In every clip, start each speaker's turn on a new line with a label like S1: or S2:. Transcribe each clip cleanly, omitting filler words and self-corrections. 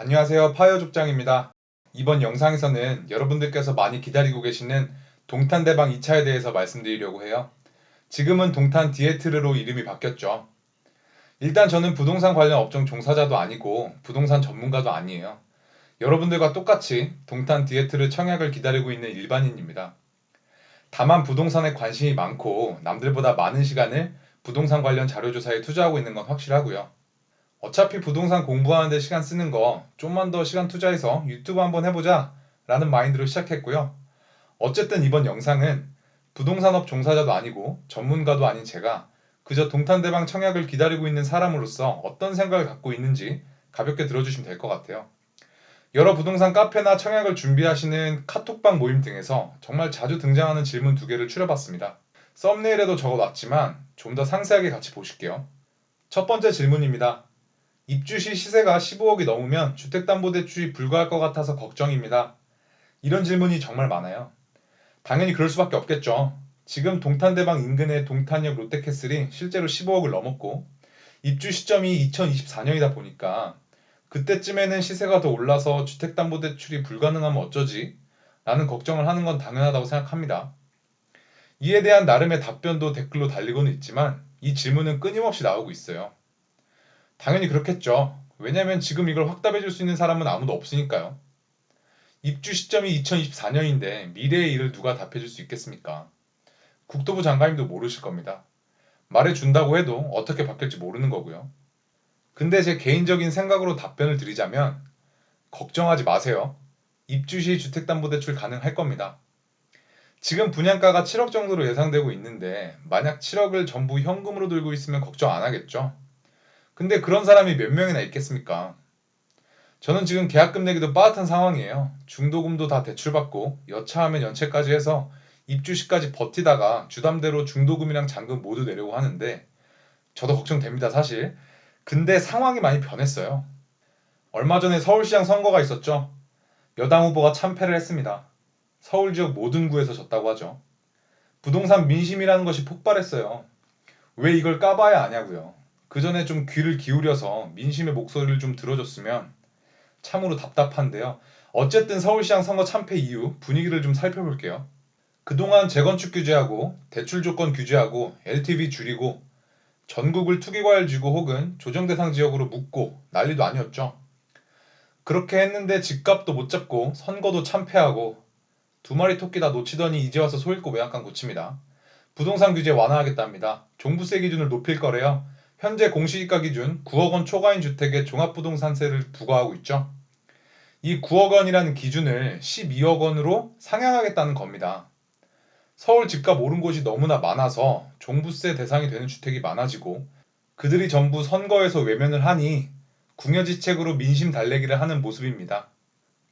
S1: 안녕하세요. 파이어족장입니다. 이번 영상에서는 여러분들께서 많이 기다리고 계시는 동탄대방 2차에 대해서 말씀드리려고 해요. 지금은 동탄 디에트르로 이름이 바뀌었죠. 일단 저는 부동산 관련 업종 종사자도 아니고 부동산 전문가도 아니에요. 여러분들과 똑같이 동탄 디에트르 청약을 기다리고 있는 일반인입니다. 다만 부동산에 관심이 많고 남들보다 많은 시간을 부동산 관련 자료조사에 투자하고 있는 건 확실하고요. 어차피 부동산 공부하는데 시간 쓰는 거 좀만 더 시간 투자해서 유튜브 한번 해보자 라는 마인드로 시작했고요. 어쨌든 이번 영상은 부동산업 종사자도 아니고 전문가도 아닌 제가 그저 동탄대방 청약을 기다리고 있는 사람으로서 어떤 생각을 갖고 있는지 가볍게 들어주시면 될 것 같아요. 여러 부동산 카페나 청약을 준비하시는 카톡방 모임 등에서 정말 자주 등장하는 질문 두 개를 추려봤습니다. 썸네일에도 적어놨지만 좀 더 상세하게 같이 보실게요. 첫 번째 질문입니다. 입주 시 시세가 15억이 넘으면 주택담보대출이 불가할 것 같아서 걱정입니다. 이런 질문이 정말 많아요. 당연히 그럴 수밖에 없겠죠. 지금 동탄대방 인근의 동탄역 롯데캐슬이 실제로 15억을 넘었고 입주 시점이 2024년이다 보니까 그때쯤에는 시세가 더 올라서 주택담보대출이 불가능하면 어쩌지? 라는 걱정을 하는 건 당연하다고 생각합니다. 이에 대한 나름의 답변도 댓글로 달리고는 있지만 이 질문은 끊임없이 나오고 있어요. 당연히 그렇겠죠. 왜냐면 지금 이걸 확답해 줄 수 있는 사람은 아무도 없으니까요. 입주 시점이 2024년인데 미래의 일을 누가 답해 줄 수 있겠습니까? 국토부 장관님도 모르실 겁니다. 말해 준다고 해도 어떻게 바뀔지 모르는 거고요. 근데 제 개인적인 생각으로 답변을 드리자면 걱정하지 마세요. 입주 시 주택담보대출 가능할 겁니다. 지금 분양가가 7억 정도로 예상되고 있는데 만약 7억을 전부 현금으로 들고 있으면 걱정 안 하겠죠. 근데 그런 사람이 몇 명이나 있겠습니까? 저는 지금 계약금 내기도 빠듯한 상황이에요. 중도금도 다 대출받고 여차하면 연체까지 해서 입주시까지 버티다가 주담대로 중도금이랑 잔금 모두 내려고 하는데 저도 걱정됩니다, 사실. 근데 상황이 많이 변했어요. 얼마 전에 서울시장 선거가 있었죠. 여당 후보가 참패를 했습니다. 서울 지역 모든 구에서 졌다고 하죠. 부동산 민심이라는 것이 폭발했어요. 왜 이걸 까봐야 아냐고요. 그 전에 좀 귀를 기울여서 민심의 목소리를 좀 들어줬으면 참으로 답답한데요. 어쨌든 서울시장 선거 참패 이후 분위기를 좀 살펴볼게요. 그동안 재건축 규제하고 대출 조건 규제하고 LTV 줄이고 전국을 투기과열 지구 혹은 조정 대상 지역으로 묶고 난리도 아니었죠. 그렇게 했는데 집값도 못 잡고 선거도 참패하고 두 마리 토끼 다 놓치더니 이제 와서 소잃고 외양간 고칩니다. 부동산 규제 완화하겠답니다. 종부세 기준을 높일 거래요. 현재 공시지가 기준 9억 원 초과인 주택에 종합부동산세를 부과하고 있죠. 이 9억 원이라는 기준을 12억 원으로 상향하겠다는 겁니다. 서울 집값 오른 곳이 너무나 많아서 종부세 대상이 되는 주택이 많아지고 그들이 전부 선거에서 외면을 하니 궁여지책으로 민심 달래기를 하는 모습입니다.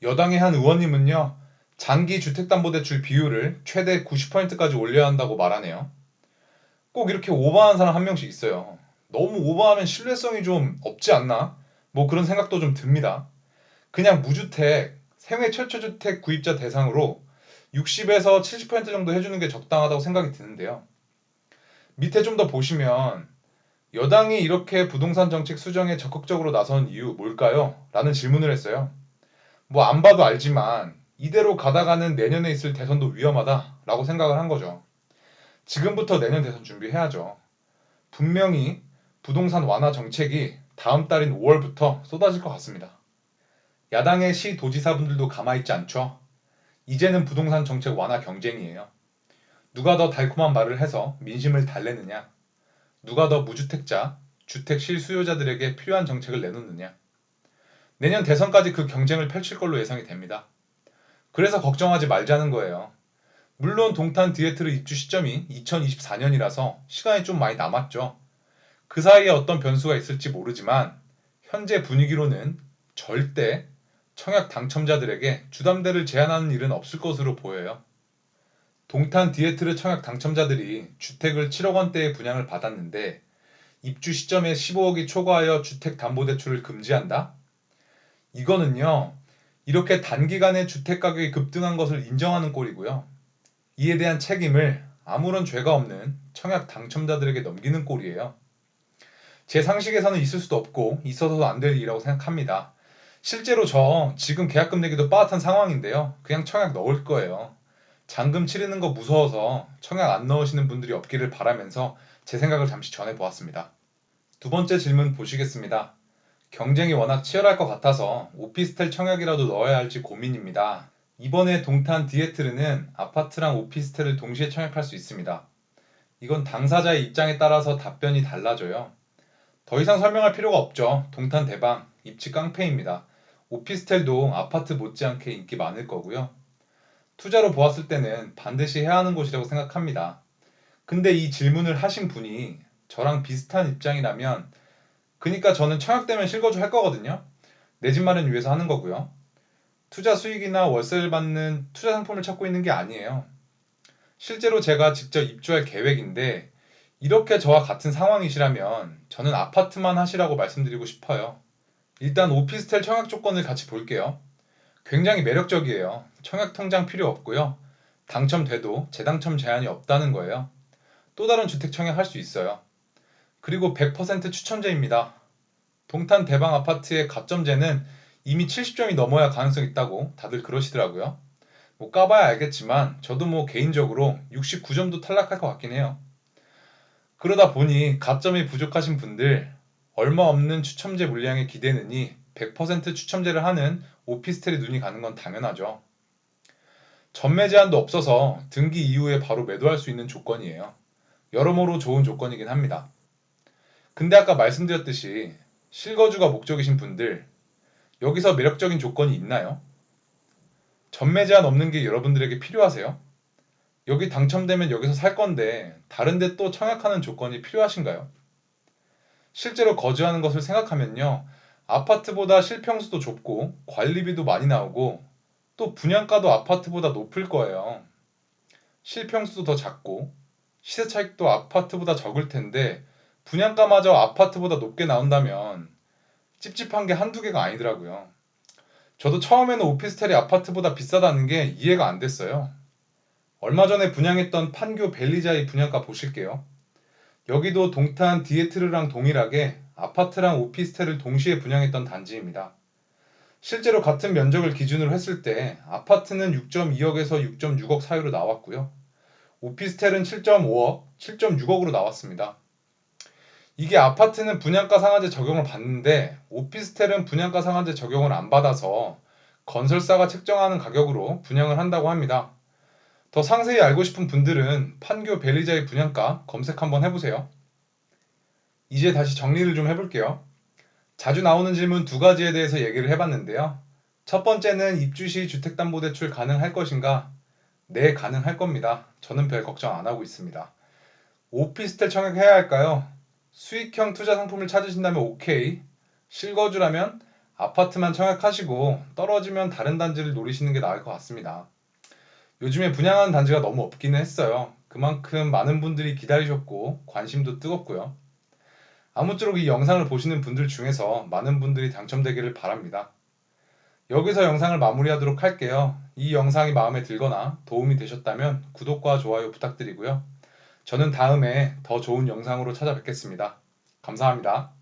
S1: 여당의 한 의원님은요, 장기 주택담보대출 비율을 최대 90%까지 올려야 한다고 말하네요. 꼭 이렇게 오버하는 사람 한 명씩 있어요. 너무 오버하면 신뢰성이 좀 없지 않나? 뭐 그런 생각도 좀 듭니다. 그냥 무주택, 생애 철저주택 구입자 대상으로 60에서 70% 정도 해주는 게 적당하다고 생각이 드는데요. 밑에 좀 더 보시면 여당이 이렇게 부동산 정책 수정에 적극적으로 나선 이유 뭘까요? 라는 질문을 했어요. 뭐 안 봐도 알지만 이대로 가다가는 내년에 있을 대선도 위험하다라고 생각을 한 거죠. 지금부터 내년 대선 준비해야죠. 분명히 부동산 완화 정책이 다음 달인 5월부터 쏟아질 것 같습니다. 야당의 시 도지사분들도 가만히 있지 않죠. 이제는 부동산 정책 완화 경쟁이에요. 누가 더 달콤한 말을 해서 민심을 달래느냐. 누가 더 무주택자, 주택 실수요자들에게 필요한 정책을 내놓느냐. 내년 대선까지 그 경쟁을 펼칠 걸로 예상이 됩니다. 그래서 걱정하지 말자는 거예요. 물론 동탄 디에트르 입주 시점이 2024년이라서 시간이 좀 많이 남았죠. 그 사이에 어떤 변수가 있을지 모르지만 현재 분위기로는 절대 청약 당첨자들에게 주담대를 제한하는 일은 없을 것으로 보여요. 동탄 디에트르 청약 당첨자들이 주택을 7억 원대에 분양을 받았는데 입주 시점에 15억이 초과하여 주택담보대출을 금지한다? 이거는요, 이렇게 단기간에 주택 가격이 급등한 것을 인정하는 꼴이고요. 이에 대한 책임을 아무런 죄가 없는 청약 당첨자들에게 넘기는 꼴이에요. 제 상식에서는 있을 수도 없고 있어서도 안 될 일이라고 생각합니다. 실제로 저 지금 계약금 내기도 빠듯한 상황인데요. 그냥 청약 넣을 거예요. 잔금 치르는 거 무서워서 청약 안 넣으시는 분들이 없기를 바라면서 제 생각을 잠시 전해보았습니다. 두 번째 질문 보시겠습니다. 경쟁이 워낙 치열할 것 같아서 오피스텔 청약이라도 넣어야 할지 고민입니다. 이번에 동탄 디에트르는 아파트랑 오피스텔을 동시에 청약할 수 있습니다. 이건 당사자의 입장에 따라서 답변이 달라져요. 더 이상 설명할 필요가 없죠. 동탄 대방, 입지 깡패입니다. 오피스텔도 아파트 못지않게 인기 많을 거고요. 투자로 보았을 때는 반드시 해야 하는 곳이라고 생각합니다. 근데 이 질문을 하신 분이 저랑 비슷한 입장이라면 그니까 저는 청약되면 실거주 할 거거든요. 내 집 마련 위해서 하는 거고요. 투자 수익이나 월세를 받는 투자 상품을 찾고 있는 게 아니에요. 실제로 제가 직접 입주할 계획인데 이렇게 저와 같은 상황이시라면 저는 아파트만 하시라고 말씀드리고 싶어요. 일단 오피스텔 청약 조건을 같이 볼게요. 굉장히 매력적이에요. 청약 통장 필요 없고요. 당첨돼도 재당첨 제한이 없다는 거예요. 또 다른 주택 청약할 수 있어요. 그리고 100% 추첨제입니다. 동탄 대방 아파트의 가점제는 이미 70점이 넘어야 가능성 있다고 다들 그러시더라고요. 뭐 까봐야 알겠지만 저도 뭐 개인적으로 69점도 탈락할 것 같긴 해요. 그러다 보니 가점이 부족하신 분들 얼마 없는 추첨제 물량에 기대느니 100% 추첨제를 하는 오피스텔에 눈이 가는 건 당연하죠. 전매 제한도 없어서 등기 이후에 바로 매도할 수 있는 조건이에요. 여러모로 좋은 조건이긴 합니다. 근데 아까 말씀드렸듯이 실거주가 목적이신 분들 여기서 매력적인 조건이 있나요? 전매 제한 없는 게 여러분들에게 필요하세요? 여기 당첨되면 여기서 살 건데 다른데 또 청약하는 조건이 필요하신가요? 실제로 거주하는 것을 생각하면요. 아파트보다 실평수도 좁고 관리비도 많이 나오고 또 분양가도 아파트보다 높을 거예요. 실평수도 더 작고 시세 차익도 아파트보다 적을 텐데 분양가마저 아파트보다 높게 나온다면 찝찝한 게 한두 개가 아니더라고요. 저도 처음에는 오피스텔이 아파트보다 비싸다는 게 이해가 안 됐어요. 얼마 전에 분양했던 판교 벨리자이 분양가 보실게요. 여기도 동탄 디에트르랑 동일하게 아파트랑 오피스텔을 동시에 분양했던 단지입니다. 실제로 같은 면적을 기준으로 했을 때 아파트는 6.2억에서 6.6억 사이로 나왔고요. 오피스텔은 7.5억, 7.6억으로 나왔습니다. 이게 아파트는 분양가 상한제 적용을 받는데 오피스텔은 분양가 상한제 적용을 안 받아서 건설사가 책정하는 가격으로 분양을 한다고 합니다. 더 상세히 알고 싶은 분들은 판교 벨리자의 분양가 검색 한번 해보세요. 이제 다시 정리를 좀 해볼게요. 자주 나오는 질문 두 가지에 대해서 얘기를 해봤는데요. 첫 번째는 입주 시 주택담보대출 가능할 것인가? 네, 가능할 겁니다. 저는 별 걱정 안 하고 있습니다. 오피스텔 청약해야 할까요? 수익형 투자 상품을 찾으신다면 오케이. 실거주라면 아파트만 청약하시고 떨어지면 다른 단지를 노리시는 게 나을 것 같습니다. 요즘에 분양하는 단지가 너무 없기는 했어요. 그만큼 많은 분들이 기다리셨고 관심도 뜨겁고요. 아무쪼록 이 영상을 보시는 분들 중에서 많은 분들이 당첨되기를 바랍니다. 여기서 영상을 마무리하도록 할게요. 이 영상이 마음에 들거나 도움이 되셨다면 구독과 좋아요 부탁드리고요. 저는 다음에 더 좋은 영상으로 찾아뵙겠습니다. 감사합니다.